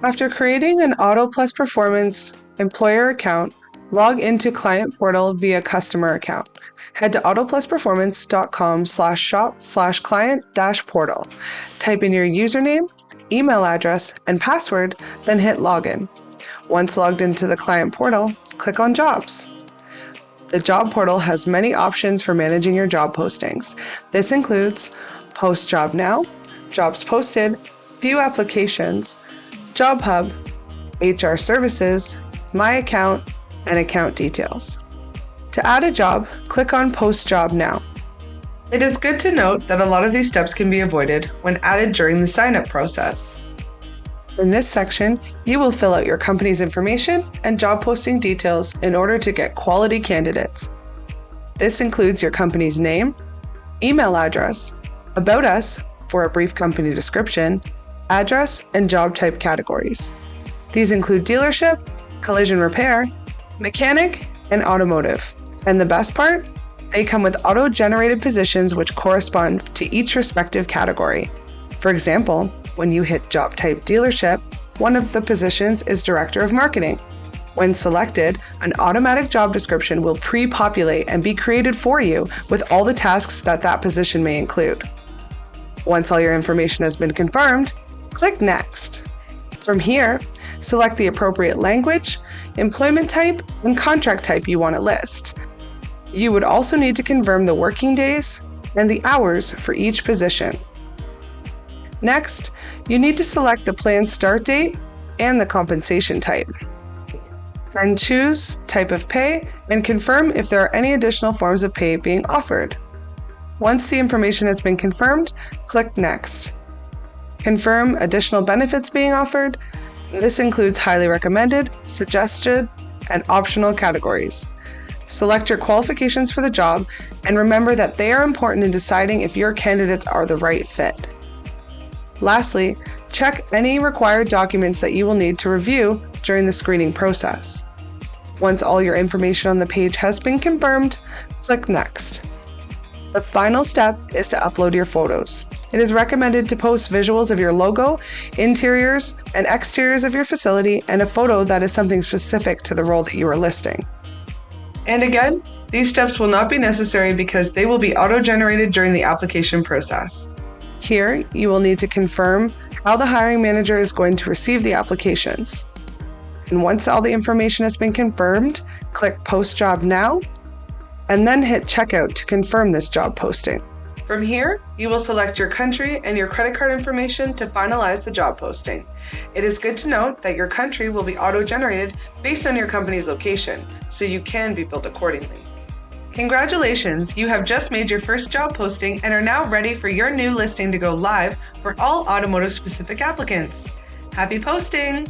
After creating an Auto Plus Performance employer account, log into Client Portal via Customer account. Head to autoplusperformance.com/shop/client-portal. Type in your username, email address, and password, then hit Login. Once logged into the Client Portal, click on Jobs. The job portal has many options for managing your job postings. This includes Post Job Now, Jobs Posted, View Applications, Job Hub, HR Services, My Account, and Account Details. To add a job, click on Post Job Now. It is good to note that a lot of these steps can be avoided when added during the sign-up process. In this section, you will fill out your company's information and job posting details in order to get quality candidates. This includes your company's name, email address, about us for a brief company description, address, and job type categories. These include dealership, collision repair, mechanic, and automotive. And the best part? They come with auto-generated positions which correspond to each respective category. For example, when you hit job type dealership, one of the positions is Director of Marketing. When selected, an automatic job description will pre-populate and be created for you with all the tasks that position may include. Once all your information has been confirmed, click Next. From here, select the appropriate language, employment type, and contract type you want to list. You would also need to confirm the working days and the hours for each position. Next, you need to select the planned start date and the compensation type. Then choose type of pay and confirm if there are any additional forms of pay being offered. Once the information has been confirmed, click Next. Confirm additional benefits being offered. This includes highly recommended, suggested, and optional categories. Select your qualifications for the job and remember that they are important in deciding if your candidates are the right fit. Lastly, check any required documents that you will need to review during the screening process. Once all your information on the page has been confirmed, click Next. The final step is to upload your photos. It is recommended to post visuals of your logo, interiors and exteriors of your facility, and a photo that is something specific to the role that you are listing. And again, these steps will not be necessary because they will be auto-generated during the application process. Here, you will need to confirm how the hiring manager is going to receive the applications. And once all the information has been confirmed, click Post Job Now, and then hit Checkout to confirm this job posting. From here, you will select your country and your credit card information to finalize the job posting. It is good to note that your country will be auto-generated based on your company's location, so you can be billed accordingly. Congratulations, you have just made your first job posting and are now ready for your new listing to go live for all automotive-specific applicants. Happy posting!